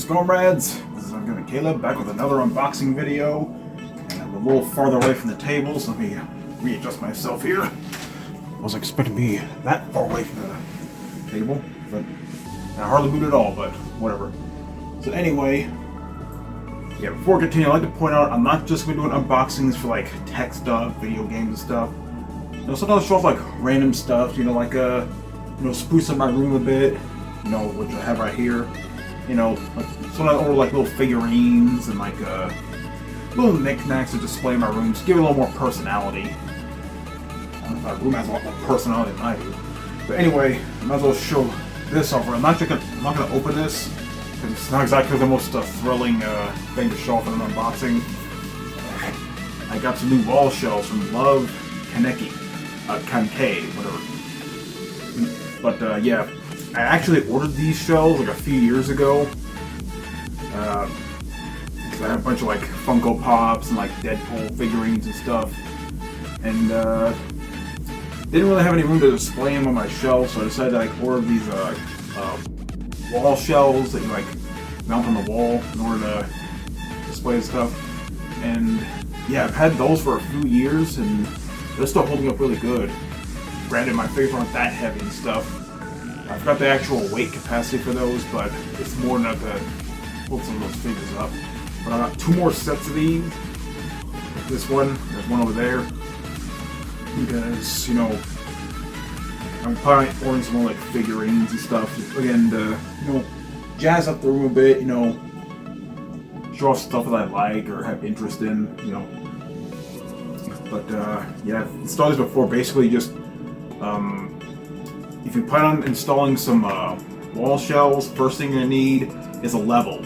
comrades? This is I'm Caleb, back with another unboxing video. And I'm a little farther away from the table, so let me readjust myself here. I wasn't expecting to be that far away from the table, but I hardly moved at all, but whatever. So anyway, yeah, before I continue, I'd like to point out I'm not just going to be doing unboxings for like tech stuff, video games and stuff. You know, sometimes I'll show off like random stuff, you know, like spruce up my room a bit, you know, which I have right here. You know, like sometimes I order like little figurines and like little knickknacks to display in my room, just give it a little more personality. I don't know if my room has a lot more personality than I do. But anyway, I might as well show this off. I'm not gonna open this because it's not exactly the most thrilling thing to show off in an unboxing. I got some new wall shelves from Love Kaneki, whatever. But yeah, I actually ordered these shelves like a few years ago. Because I had a bunch of like Funko Pops and like Deadpool figurines and stuff, and didn't really have any room to display them on my shelf, so I decided to like order these wall shelves that you like mount on the wall in order to display stuff. And yeah, I've had those for a few years and they're still holding up really good. Granted, my figures aren't that heavy and stuff. I forgot the actual weight capacity for those, but it's more than enough to hold some of those figures up. But I got two more sets of these. This one, there's one over there. Because, you know, I'm probably ordering some more like figurines and stuff. Again, to, you know, jazz up the room a bit, you know, show off stuff that I like or have interest in, you know. But yeah, I've installed these before. Basically, just if you plan on installing some wall shelves, first thing you're gonna need is a level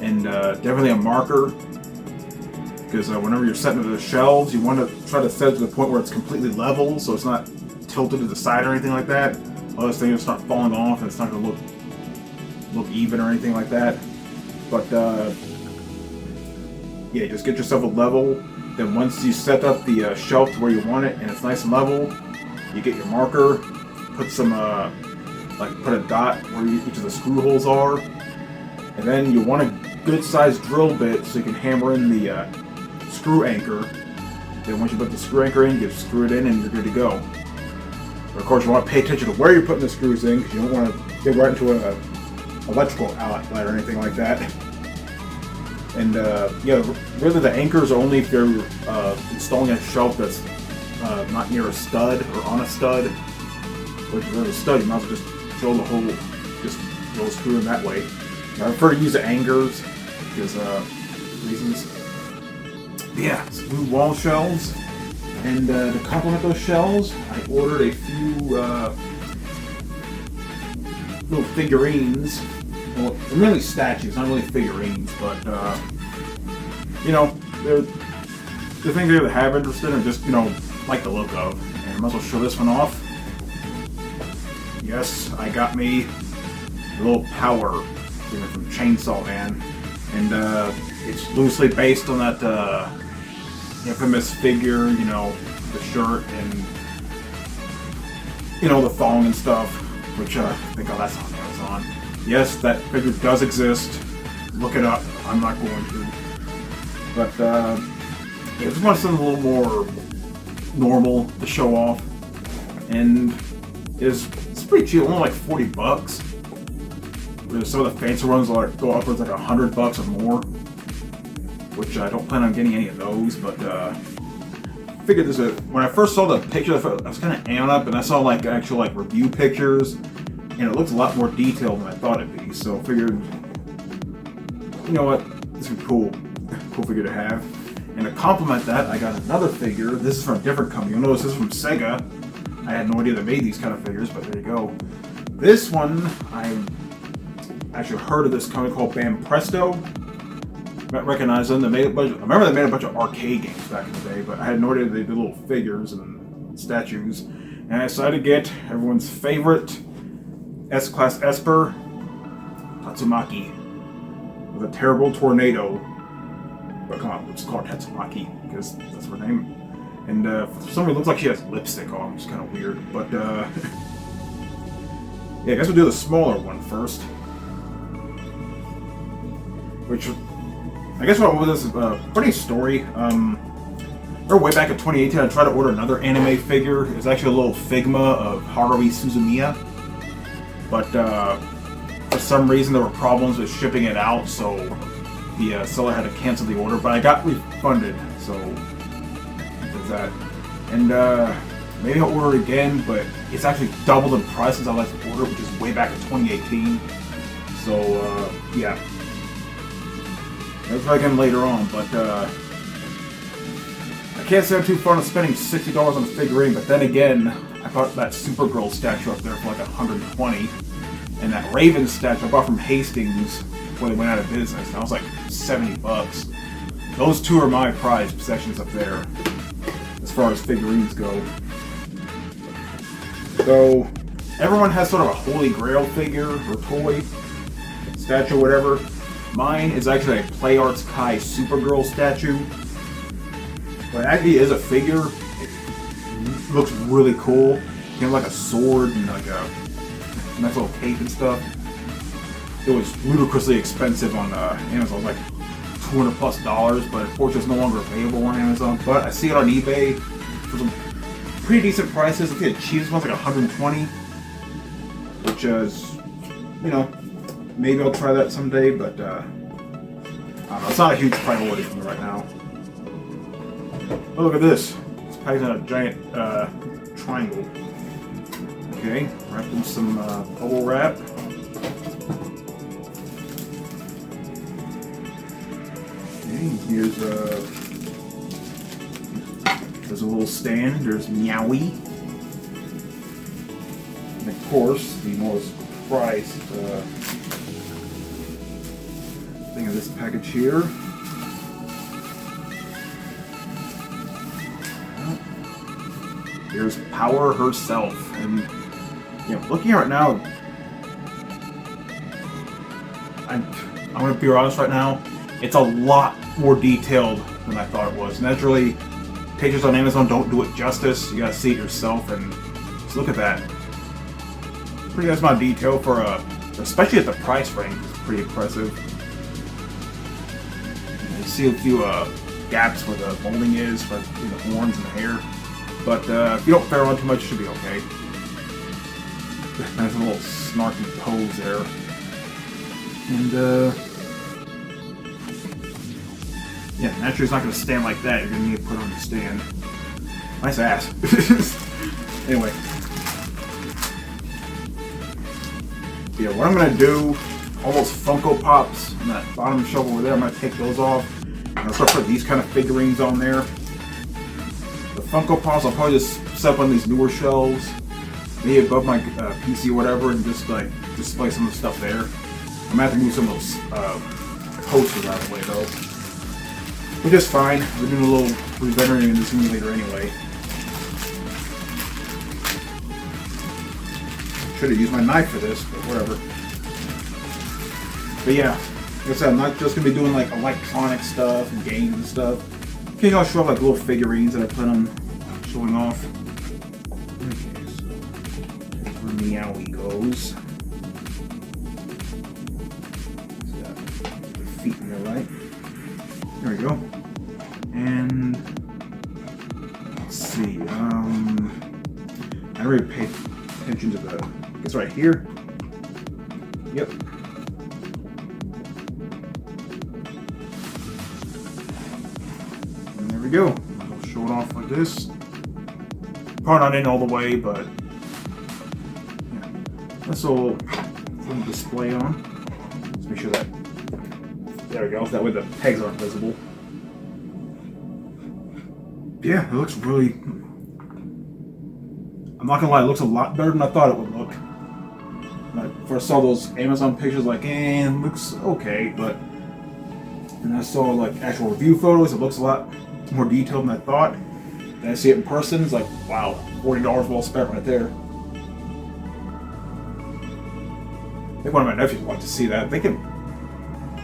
and definitely a marker. Because whenever you're setting the shelves, you want to try to set it to the point where it's completely level, so it's not tilted to the side or anything like that. Otherwise, things will start falling off, and it's not going to look even or anything like that. But yeah, just get yourself a level. Then once you set up the shelf to where you want it, and it's nice and level, you get your marker, put some put a dot where each of the screw holes are, and then you want a good-sized drill bit so you can hammer in the screw anchor. Then once you put the screw anchor in, you screw it in and you're good to go. But of course, you want to pay attention to where you're putting the screws in, because you don't want to get right into an electrical outlet or anything like that. And yeah, really the anchors are only if you're installing a shelf that's not near a stud or on a stud. Which if there's a stud, you might as well just drill the hole, just drill a screw in that way. I prefer to use the anchors because reasons. Yeah, some new wall shelves, and to complement those shelves, I ordered a few little figurines. Well, they're really statues, not really figurines, but you know, they're the things I have interest in, or just, you know, like the look of. And I might as well show this one off. Yes, I got me a little power from Chainsaw Man, and it's loosely based on that infamous figure, you know, the shirt and, you know, the thong and stuff, which I think all that's on Amazon. Yes, that figure does exist. Look it up. I'm not going to. But yeah, I just want something a little more normal to show off, and it's pretty cheap, only like $40. Some of the fancy ones will go upwards like $100 or more, which I don't plan on getting any of those. But I figured this. When I first saw the picture, I was kind of amped up, and I saw like actual like review pictures, and it looks a lot more detailed than I thought it'd be. So I figured, you know what, this would be cool figure to have. And to complement that, I got another figure. This is from a different company. You'll notice this is from Sega. I had no idea they made these kind of figures, but there you go. This one, I actually heard of this company called Bam Presto. I recognize them. I remember they made a bunch of arcade games back in the day, but I had no idea they did little figures and statues. And I decided to get everyone's favorite S-Class Esper, Tatsumaki, with a terrible tornado. But come on, let's call her Tatsumaki, because that's her name. And for some reason, it looks like she has lipstick on, which is kind of weird. But yeah, I guess we'll do the smaller one first. which I guess what was this funny story. Or way back in 2018, I tried to order another anime figure. It was actually a little Figma of Haruhi Suzumiya, but for some reason there were problems with shipping it out, so the seller had to cancel the order. But I got refunded, so there's that. And maybe I'll order it again, but it's actually doubled in price since I last ordered, which is way back in 2018. So yeah, I'll try again later on, but. I can't say I'm too fond of spending $60 on a figurine, but then again, I bought that Supergirl statue up there for like $120, and that Raven statue I bought from Hastings before they went out of business, and that was like $70. Those two are my prized possessions up there, as far as figurines go. So, everyone has sort of a holy grail figure, or toy, statue, whatever. Mine is actually a Play Arts Kai Supergirl statue. But it actually is a figure. It looks really cool. You know, like a sword and like a nice little cape and stuff. It was ludicrously expensive on Amazon. It was like $200+, but unfortunately it's no longer available on Amazon. But I see it on eBay for some pretty decent prices. I think the cheapest one's like $120, which is, you know, maybe I'll try that someday. But I don't know. It's not a huge priority for me right now. Oh, look at this. It's packed in a giant triangle. Okay, wrapped in some bubble wrap. Okay, here's there's a little stand. There's Meowie. And of course, the most prized thing of this package here. Here's Power herself, and you know, looking at it now, I'm gonna be honest right now, it's a lot more detailed than I thought it was. Naturally, pictures on Amazon don't do it justice. You gotta see it yourself, and just look at that. Pretty nice amount of detail for especially at the price range. It's pretty impressive. You see a few gaps where the molding is, for the horns and the hair. But if you don't fare on too much, it should be okay. Nice little snarky pose there. And yeah, naturally it's not going to stand like that. You're going to need to put it on the stand. Nice ass. Anyway. Yeah, what I'm going to do, all those Funko Pops on that bottom shelf over there, I'm going to take those off. And I'll start putting these kind of figurines on there. The Funko Pops, I'll probably just set up on these newer shelves, maybe above my PC or whatever, and just like display some of the stuff there. I'm gonna have to move some of those posters out of the way though, which is fine. We're doing a little re-rendering in the simulator anyway. Should have used my knife for this, but whatever. But yeah, like I said, I'm not just gonna be doing like electronic stuff and games and stuff. Okay, I'll show off like little figurines that I plan on showing off. Okay, so here's where Meowie goes. Got the feet in there, right? There we go. And let's see. I don't really pay attention to the. It's right here. Yep. Go. I'll show it off like this. Probably not in all the way, but yeah. This will display on. Let's make sure that. There we go. That way the pegs aren't visible. Yeah, it looks really. I'm not gonna lie, it looks a lot better than I thought it would look. When I first saw those Amazon pictures, like, it looks okay, but then I saw like actual review photos, it looks a lot more detailed than I thought. And I see it in person, it's like, wow, $40 well spent right there. I think one of my nephews would like to see that. I think one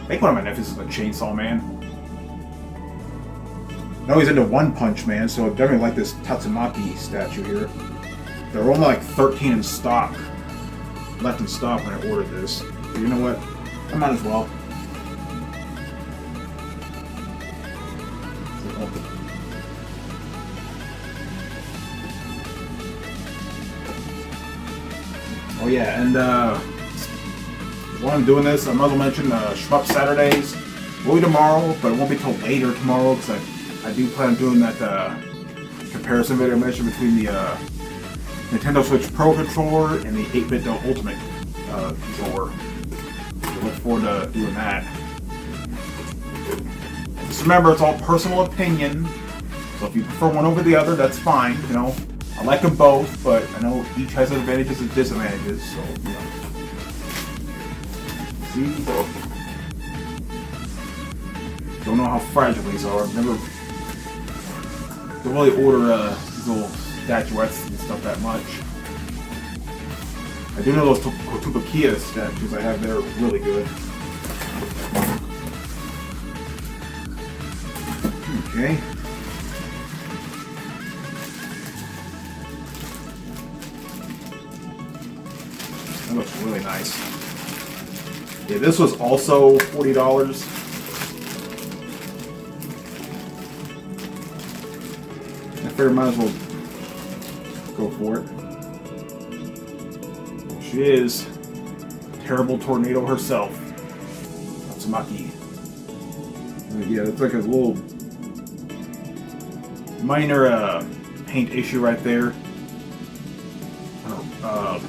of my nephews is a Chainsaw Man. I know he's into One Punch Man, so I definitely like this Tatsumaki statue here. There were only like 13 in stock, left in stock when I ordered this. But you know what? I might as well. Oh yeah, and while I'm doing this, I might as well mention Shmup Saturdays will be tomorrow, but it won't be till later tomorrow because I do plan on doing that comparison video I mentioned between the Nintendo Switch Pro controller and the 8-bit Ultimate controller. So look forward to doing that. Just remember, it's all personal opinion. So if you prefer one over the other, that's fine. You know, I like them both, but I know each has advantages and disadvantages. So you know, see, don't know how fragile these are. I've never really order these little statuettes and stuff that much. I do know those Tatsumaki statues I have there are really good. Okay. That looks really nice. Yeah, this was also $40. I figured I might as well go for it. She is Terrible Tornado herself, Tatsumaki. Yeah, it's like a little minor paint issue right there. I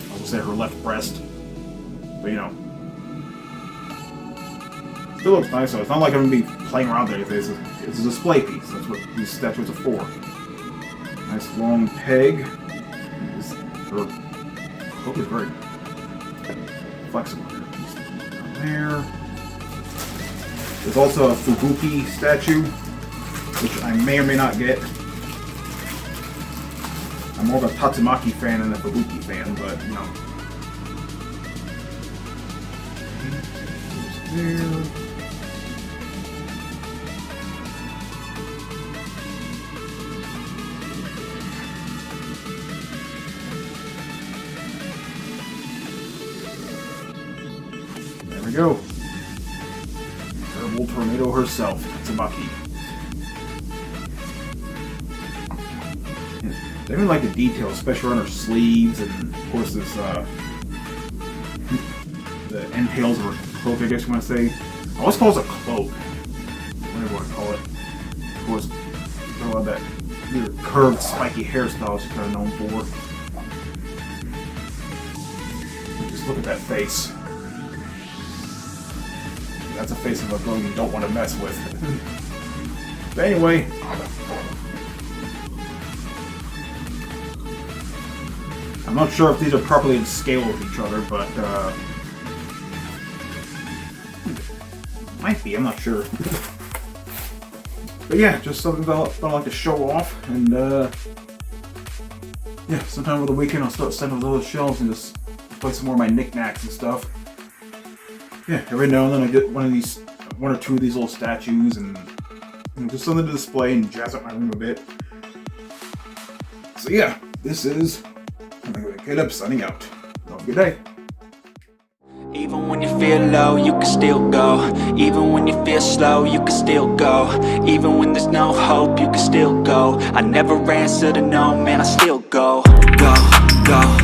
will say her left breast, but you know, still looks nice. So it's not like I'm gonna be playing around with anything. It's a display piece. That's what these statues are for. Nice long peg. Her hook is very flexible. Down there. There's also a Fubuki statue, which I may or may not get. I'm more of a Tatsumaki fan than a Fubuki fan, but you know. There. There we go. Terrible Tornado herself, Tatsumaki. I even like the details, especially on her sleeves, and of course this the end tails of her cloak, I guess you want to say. I always call it a cloak. Whatever you want to call it. Of course, a lot of that curved, spiky hairstyle she's kind of known for. Just look at that face. That's a face of a girl you don't want to mess with. But anyway. I'm not sure if these are properly in scale with each other, but might be, I'm not sure. But yeah, just something that I like to show off, and yeah, sometime over the weekend I'll start setting up those shelves and just play some more of my knickknacks and stuff. Yeah, every now and then I get one or two of these little statues, and you know, just something to display and jazz up my room a bit. So yeah, this is Get Up signing out. Have a good day. Even when you feel low, you can still go. Even when you feel slow, you can still go. Even when there's no hope, you can still go. I never answer to no, man, I still go. Go, go.